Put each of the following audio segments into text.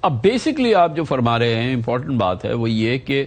اب بیسکلی آپ جو فرما رہے ہیں امپورٹنٹ بات ہے وہ یہ کہ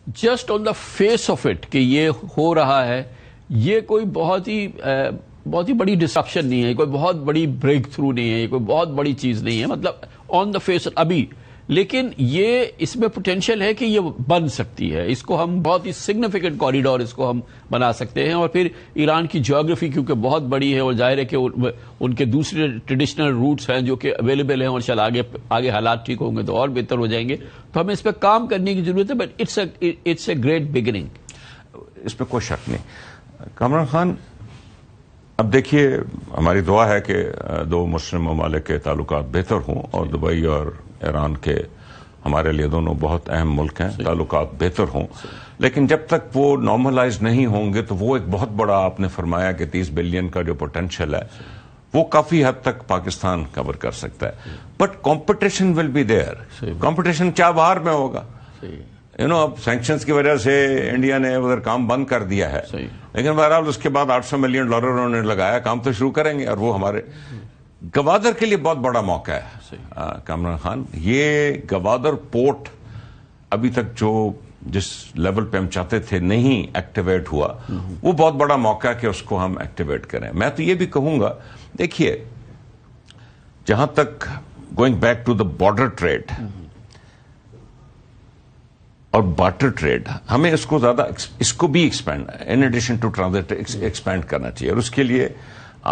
just on the face of it کہ یہ ہو رہا ہے، یہ کوئی بہت ہی بڑی ڈسرپشن نہیں ہے، کوئی بہت بڑی بریک تھرو نہیں ہے، یہ کوئی بہت بڑی چیز نہیں ہے، مطلب آن دا فیس ابھی. لیکن یہ اس میں پوٹینشیل ہے کہ یہ بن سکتی ہے، اس کو ہم بہت ہی سگنیفیکنٹ کوریڈور اس کو ہم بنا سکتے ہیں. اور پھر ایران کی جیوگرافی کیونکہ بہت بڑی ہے اور ظاہر ہے کہ ان کے دوسرے ٹریڈیشنل روٹس ہیں جو کہ اویلیبل ہیں، اور آگے حالات ٹھیک ہوں گے تو اور بہتر ہو جائیں گے. تو ہمیں اس پہ کام کرنے کی ضرورت ہے، but it's a great beginning. اس پہ کوئی شک نہیں. کامران خان، اب دیکھیے ہماری دعا ہے کہ دو مسلم ممالک کے تعلقات بہتر ہوں، اور دبئی اور ایران کے ہمارے لیے دونوں بہت اہم ملک ہیں، تعلقات بہتر ہوں. لیکن جب تک وہ نارملائز نہیں ہوں گے تو وہ ایک بہت بڑا، آپ نے فرمایا کہ 30 بلین کا جو پوٹینشیل ہے وہ کافی حد تک پاکستان کور کر سکتا ہے. But competition will be there. Competition چاہ باہر میں ہوگا. اب سینکشنز کی وجہ سے انڈیا نے ادھر کام بند کر دیا ہے، لیکن بہرحال اس کے بعد $800 ملین انہوں نے لگایا، کام تو شروع کریں گے. اور وہ ہمارے گوادر کے لیے بہت بڑا موقع ہے کامران خان. یہ گوادر پورٹ ابھی تک جس لیول پہ ہم چاہتے تھے نہیں ایکٹیویٹ ہوا، وہ بہت بڑا موقع ہے کہ اس کو ہم ایکٹیویٹ کریں. میں تو یہ بھی کہوں گا، دیکھیے جہاں تک going back to the border trade اور بارٹر ٹریڈ، ہمیں اس کو زیادہ، اس کو بھی expand in addition to transit expand کرنا چاہیے. اور اس کے لیے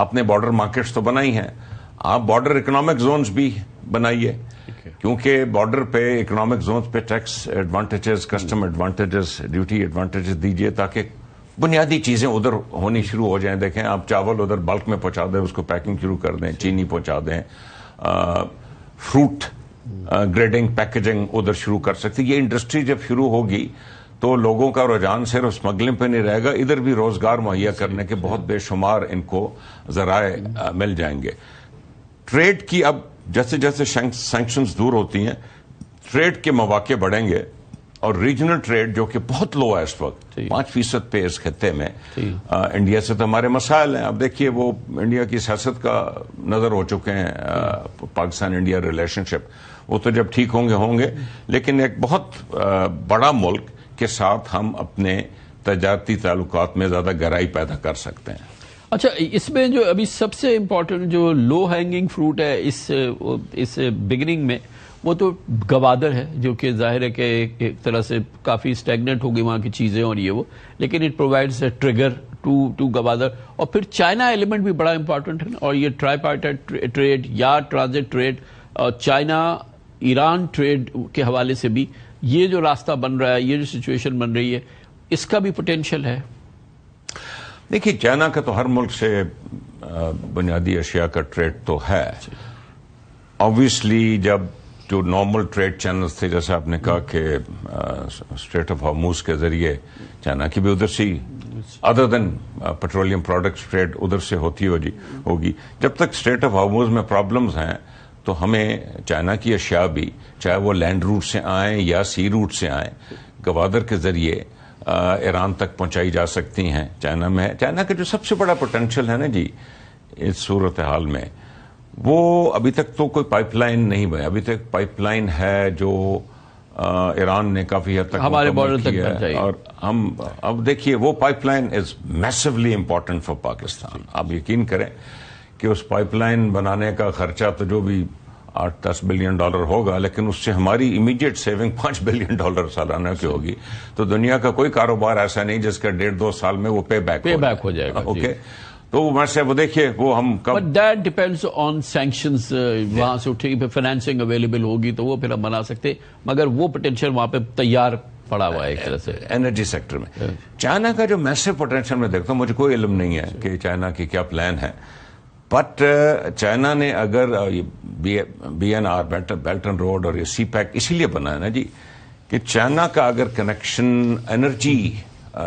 آپ نے بارڈر مارکیٹس تو بنائی ہیں، آپ بارڈر اکنامک زونز بھی بنائیے، کیونکہ بارڈر پہ اکنامک زونز پہ tax advantages, custom advantages, duty advantages دیجیے تاکہ بنیادی چیزیں ادھر ہونی شروع ہو جائیں. دیکھیں آپ چاول ادھر بلک میں پہنچا دیں، اس کو پیکنگ شروع کر دیں، چینی پہنچا دیں، فروٹ گریڈنگ پیکیجنگ ادھر شروع کر سکتے. یہ انڈسٹری جب شروع ہوگی تو لوگوں کا رجحان صرف اسمگلنگ پہ نہیں رہے گا، ادھر بھی روزگار مہیا کرنے کے بہت بے شمار ان کو ذرائع مل جائیں گے. ٹریڈ کی اب جیسے جیسے سینکشنز دور ہوتی ہیں، ٹریڈ کے مواقع بڑھیں گے. اور ریجنل ٹریڈ جو کہ بہت لو ہے اس وقت، 5% پہ اس خطے میں، انڈیا سے تو ہمارے مسائل ہیں. اب دیکھیے وہ انڈیا کی سیاست کا نظر ہو چکے ہیں، پاکستان انڈیا ریلیشن شپ، وہ تو جب ٹھیک ہوں گے. لیکن ایک بہت بڑا ملک کے ساتھ ہم اپنے تجارتی تعلقات میں زیادہ گہرائی پیدا کر سکتے ہیں. اچھا، اس میں جو ابھی سب سے امپورٹنٹ جو لو ہینگنگ فروٹ ہے اس بگننگ میں، وہ تو گوادر ہے، جو کہ ظاہر ہے کہ ایک طرح سے کافی اسٹیگنٹ ہوگی وہاں کی چیزیں اور یہ وہ، لیکن it provides a trigger to Gwadar. اور پھر چائنا ایلیمنٹ بھی بڑا امپورٹنٹ ہے، اور یہ ٹرائی پارٹائٹ ٹریڈ یا ٹرانزٹ ٹریڈ، اور چائنا ایران ٹریڈ کے حوالے سے بھی یہ جو راستہ بن رہا ہے، یہ جو سچویشن بن رہی ہے، اس کا بھی پوٹینشیل ہے. دیکھیے چائنا کا تو ہر ملک سے بنیادی اشیاء کا ٹریڈ تو ہے. آبویسلی جب جو نارمل ٹریڈ چینلز تھے، جیسے آپ نے کہا کہ اسٹریٹ آف ہارموز کے ذریعے چائنا کی بھی ادھر سے ادر دین پیٹرولیم پروڈکٹس ٹریڈ ادھر سے ہوتی ہوگی. جب تک اسٹریٹ آف ہارموز میں پرابلمز ہیں تو ہمیں چائنا کی اشیاء بھی، چاہے وہ لینڈ روٹ سے آئیں یا سی روٹ سے آئیں، گوادر کے ذریعے ایران تک پہنچائی جا سکتی ہیں. چائنا کا جو سب سے بڑا پوٹینشیل ہے نا جی اس صورتحال میں، وہ ابھی تک تو کوئی پائپ لائن نہیں بنی. ابھی تک پائپ لائن ہے جو ایران نے کافی حد تک ہمارے بارڈر تک ہے، اور ہم اب دیکھیے وہ pipe line is میسولی important for Pakistan. آپ یقین کریں کہ اس پائپ لائن بنانے کا خرچہ تو جو بھی $8-10 بلین ہوگا، لیکن اس سے ہماری امیڈیٹ سیونگ $5 بلین سالانہ کی ہوگی. تو دنیا کا کوئی کاروبار ایسا نہیں جس کا 1.5-2 سال میں وہ پے بیک ہو جائے گا. اوکے، تو وہ دیکھیے وہ ہم کب، but that depends on sanctions. وہاں سے اٹھے گی، فائنینسنگ اویلیبل ہوگی تو وہ پھر ہم بنا سکتے، مگر وہ پوٹینشیل وہاں پہ تیار پڑا ہوا ہے ایک طرح سے انرجی سیکٹر میں. چائنا کا جو میسو پوٹینشیل میں دیکھتا ہوں، مجھے کوئی علم نہیں ہے کہ چائنا کی کیا پلان ہے. بٹ چائنا نے اگر BNR بیلٹ اینڈ روڈ اور یہ سی پیک اسی لیے بنا ہے نا جی، کہ چائنا کا اگر کنیکشن انرجی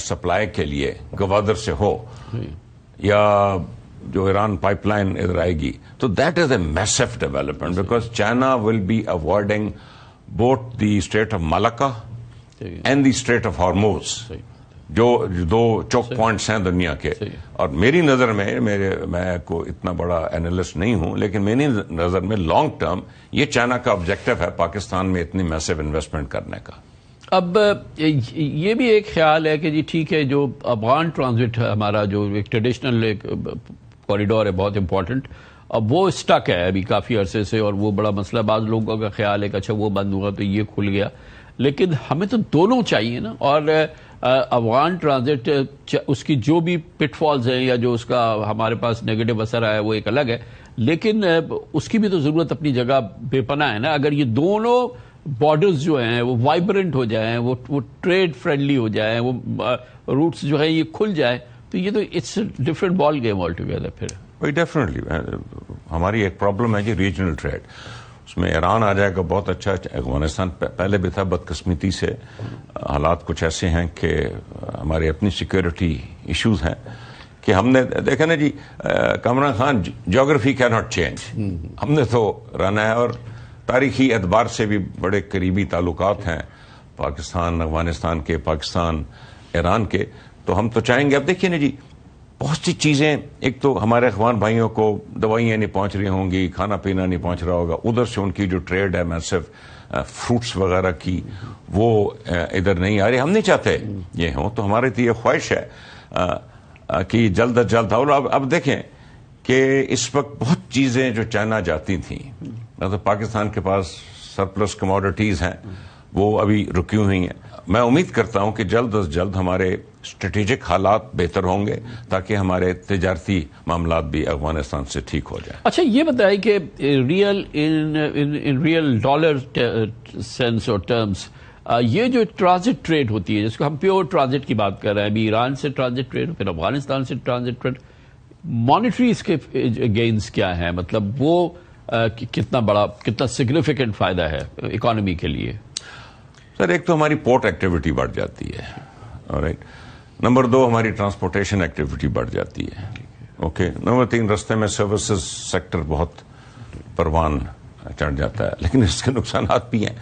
سپلائی کے لیے گوادر سے ہو یا جو ایران پائپ لائن ادھر آئے گی، تو that is a massive development, because China will be avoiding both the strait of Malacca and the strait of Hormuz. جو دو چوک پوائنٹس ہیں دنیا کے. اور میری نظر میں میں کو اتنا بڑا اینالسٹ نہیں ہوں، لیکن میری نظر میں لانگ ٹرم یہ چائنا کا آبجیکٹو ہے پاکستان میں اتنی میسو انویسٹمنٹ کرنے کا. اب یہ بھی ایک خیال ہے کہ جی ٹھیک ہے، جو افغان ٹرانزٹ ہمارا جو ایک ٹریڈیشنل ایک کوریڈور ہے بہت امپورٹنٹ، اب وہ اسٹک ہے ابھی کافی عرصے سے، اور وہ بڑا مسئلہ. بعض لوگوں کا خیال ہے کہ اچھا وہ بند ہوا تو یہ کھل گیا، لیکن ہمیں تو دونوں چاہیے نا. اور افغان ٹرانزٹ اس کی جو بھی پٹ فالز ہیں یا جو اس کا ہمارے پاس نیگیٹو اثر آیا وہ ایک الگ ہے، لیکن اس کی بھی تو ضرورت اپنی جگہ بے پناہ ہے نا. اگر یہ دونوں بارڈرز جو ہیں وہ وائبرنٹ ہو جائیں، وہ ٹریڈ فرینڈلی ہو جائیں، وہ روٹس جو ہیں یہ کھل جائیں، تو یہ تو it's different ball game altogether. پھر ڈیفینیٹلی ہماری ایک پرابلم ہے جی ریجنل ٹریڈ، اس میں ایران آ جائے گا بہت اچھا. افغانستان پہلے بھی تھا، بدقسمتی سے حالات کچھ ایسے ہیں کہ ہماری اپنی سیکیورٹی ایشوز ہیں کہ ہم نے دیکھا نا جی کامران خان، جیوگرافی کی ناٹ چینج، ہم نے تو رہنا ہے. اور تاریخی اعتبار سے بھی بڑے قریبی تعلقات ہیں پاکستان افغانستان کے، پاکستان ایران کے. تو ہم تو چاہیں گے، اب دیکھیے نا جی بہت سی چیزیں، ایک تو ہمارے افغان بھائیوں کو دوائیاں نہیں پہنچ رہی ہوں گی، کھانا پینا نہیں پہنچ رہا ہوگا، ادھر سے ان کی جو ٹریڈ ہے میسو فروٹس وغیرہ کی وہ ادھر نہیں آ رہی. ہم نہیں چاہتے یہ ہوں، تو ہماری تو یہ خواہش ہے کہ جلد از جلد. اور اب دیکھیں کہ اس وقت بہت چیزیں جو چائنا جاتی تھیں، مطلب پاکستان کے پاس سرپلس کموڈٹیز ہیں، وہ ابھی رکی ہوئی ہیں. میں امید کرتا ہوں کہ جلد از جلد ہمارے اسٹریٹجک حالات بہتر ہوں گے تاکہ ہمارے تجارتی معاملات بھی افغانستان سے ٹھیک ہو جائیں. اچھا یہ بتائیں کہ ریئل ڈالر سینس اور ٹرمز یہ جو ٹرانزٹ ٹریڈ ہوتی ہے، جس کو ہم پیور ٹرانزٹ کی بات کر رہے ہیں، ابھی ایران سے ٹرانزٹ ٹریڈ، پھر افغانستان سے ٹرانزٹ ٹریڈ، مانیٹری اس کے گینز کیا ہیں؟ مطلب وہ کتنا سگنیفیکنٹ فائدہ ہے اکانومی کے لیے؟ سر ایک تو ہماری پورٹ ایکٹیویٹی بڑھ جاتی ہے، آلرائٹ. نمبر 2 ہماری ٹرانسپورٹیشن ایکٹیویٹی بڑھ جاتی ہے. اوکے. نمبر 3 رستے میں سروسز سیکٹر بہت پروان چڑھ جاتا ہے. لیکن اس کے نقصانات بھی ہیں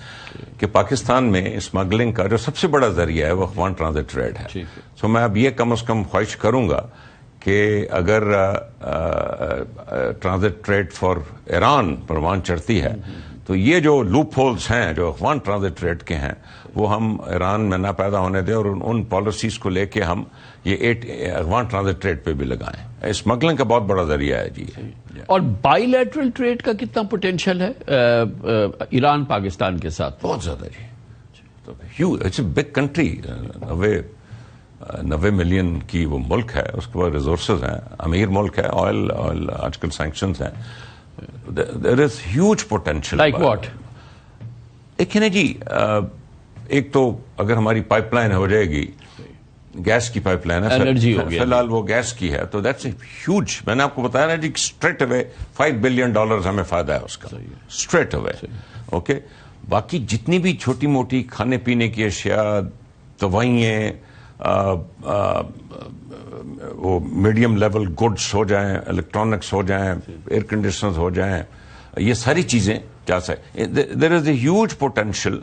کہ پاکستان میں اسمگلنگ کا جو سب سے بڑا ذریعہ ہے وہ افغان ٹرانزٹ ٹریڈ ہے. سو میں اب یہ کم از کم خواہش کروں گا کہ اگر ٹرانزٹ ٹریڈ فار ایران پروان چڑھتی ہے تو یہ جو لوپ ہولز ہیں جو افغان ٹرانزٹ ٹریڈ کے ہیں وہ ہم ایران میں نہ پیدا ہونے دیں، اور ان پالیسیز کو لے کے ہم یہ افغان ٹرانزٹ ٹریڈ پہ بھی لگائیں. اسمگلنگ کا بہت بڑا ذریعہ ہے جی. اور بائی لیٹرل ٹریڈ کا کتنا پوٹینشیل ہے ایران پاکستان کے ساتھ؟ بہت زیادہ جی. It's a big country, 90 million کی وہ ملک ہے، اس کے بعد ریسورسز ہیں، امیر ملک ہے، آئل آج کل سینکشنز ہیں. There is huge potential. Like what? دیکھیں نا جی، ایک تو اگر ہماری پائپ لائن ہو جائے گی، گیس کی پائپ لائن ہے فی الحال وہ گیس کی ہے، تو دیٹس اے ہیوج. میں نے آپ کو بتایا نا جی اسٹریٹ اوے $5 بلین ہمیں فائدہ ہے اس کا، اسٹریٹ اوے. اوکے. باقی جتنی بھی چھوٹی موٹی کھانے پینے کی اشیاء، دوائیں، وہ میڈیم لیول گڈس ہو جائیں، الیکٹرانکس ہو جائیں، ایئر کنڈیشنرز ہو جائیں، یہ ساری چیزیں جا سکیں. دیر از اے ہیوج پوٹینشیل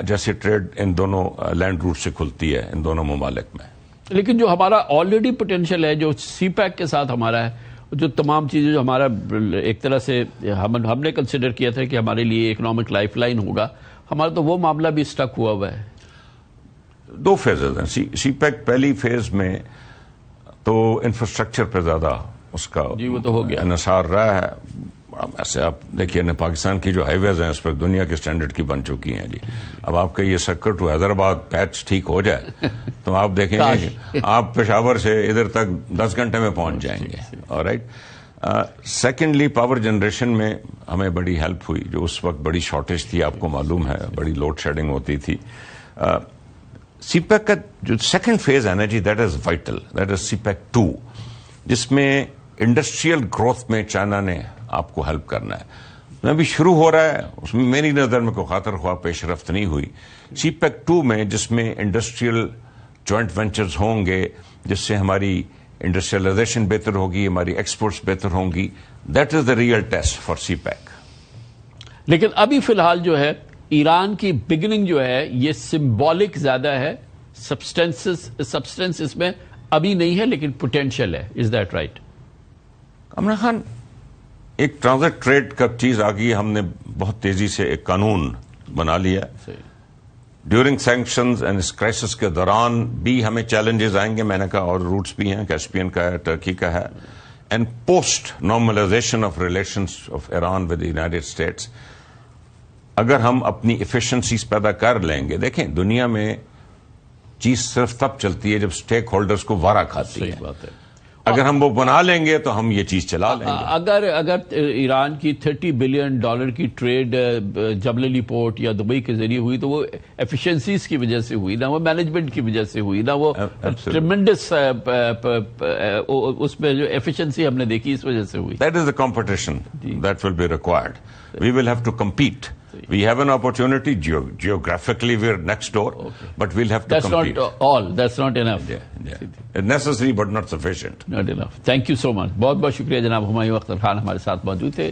جیسے ٹریڈ ان دونوں لینڈ روٹ سے کھلتی ہے ان دونوں ممالک میں. لیکن جو ہمارا آلریڈی پوٹینشیل ہے جو سی پیک کے ساتھ ہمارا ہے، جو تمام چیزیں جو ہمارا ایک طرح سے ہم نے کنسیڈر کیا تھا کہ ہمارے لیے اکنامک لائف لائن ہوگا، ہمارا تو وہ معاملہ بھی اسٹک ہوا ہے. 2 فیزز ہیں. سی پیک پہلی فیز میں تو انفراسٹرکچر پہ زیادہ اس کا وہ تو ہو گیا انحصار رہا ہے. ایسے آپ دیکھیے نا پاکستان کی جو ہائی ویز ہیں اس پر دنیا کے سٹینڈرڈ کی بن چکی ہیں جی. اب آپ کا یہ سکر ٹو حیدرآباد پیچ ٹھیک ہو جائے تو آپ دیکھیں گے کہ آپ پشاور سے ادھر تک 10 گھنٹے میں پہنچ جائیں گے. آلرائٹ. سیکنڈلی پاور جنریشن میں ہمیں بڑی ہیلپ ہوئی، جو اس وقت بڑی شارٹیج تھی، آپ کو معلوم ہے بڑی لوڈ شیڈنگ ہوتی تھی. سی پیک کا جو سیکنڈ فیز ہے نا جی، that is vital, that is CPEC 2، جس میں انڈسٹریل گروتھ میں چائنا نے آپ کو ہیلپ کرنا ہے. میں بھی شروع ہو رہا ہے، اس میں میری نظر میں کوئی خاطر خواہ پیش رفت نہیں ہوئی. سی پیک 2 میں جس میں انڈسٹریل جوائنٹ وینچرز ہوں گے، جس سے ہماری انڈسٹریلائزیشن بہتر ہوگی، ہماری ایکسپورٹس بہتر ہوں گی، that is the real test for CPEC. لیکن ابھی فی الحال جو ہے ایران کی بگننگ جو ہے یہ سمبولک زیادہ ہے، سبسٹینس اس میں ابھی نہیں ہے لیکن پوٹینشیل ہے. Is that right? Kamran Khan, ایک ٹرانزٹ ٹریڈ کا چیز آ گئی، ہم نے بہت تیزی سے ایک قانون بنا لیا. ڈیورنگ سینکشنز اینڈ اس کرائسس کے دوران بھی ہمیں چیلنجز آئیں گے، میں نے کہا، اور روٹس بھی ہیں، کیسپین کا ہے، ٹرکی کا ہے. And post normalization of relations of Iran with United States, اگر ہم اپنی ایفیشنسیز پیدا کر لیں گے. دیکھیں، دنیا میں چیز صرف تب چلتی ہے جب اسٹیک ہولڈرز کو وارا کھاتی ہے. صحیح بات ہے. اگر ہم وہ بنا لیں گے تو ہم یہ چیز چلا لیں گے. اگر ایران کی $30 بلین کی ٹریڈ جبل علی پورٹ یا دبئی کے ذریعے ہوئی تو وہ ایفیشنسیز کی وجہ سے ہوئی، نہ وہ مینجمنٹ کی وجہ سے ہوئی، نہ وہ ٹریمنڈس اس میں جو ایفیشنسی ہم نے دیکھی اس وجہ سے ہوئی. That is the competition that will be required. We will have to compete. We have an opportunity. Geographically, we're next door, but we'll have to compete. That's not all. That's not enough. Yeah. Necessary, but not sufficient. Not enough. Thank you so much. بہت بہت شکریہ جناب ہمایوں اختر خان ہمارے ساتھ موجود تھے.